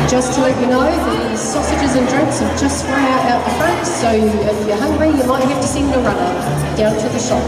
Just to let you know, the sausages and drinks have just run out the front, so if you're hungry, you might have to send a runner down to the shop.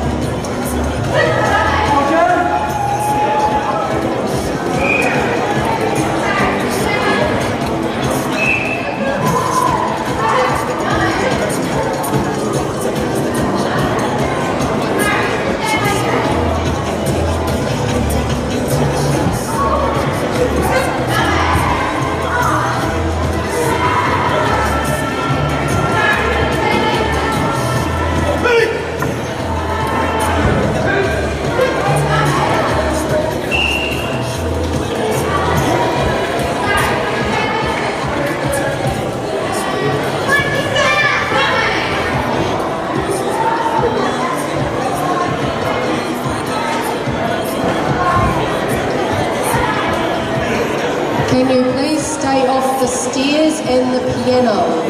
Can you please stay off the stairs and the piano?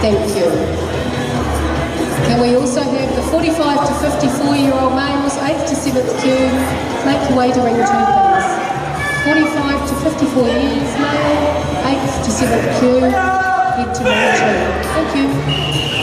Thank you. Can we also have the 45 to 54-year-old males, 8th to 7th queue, make your way to ring 2 please. 45 to 54 years male, 8th to 7th queue, head to ring 2. Thank you.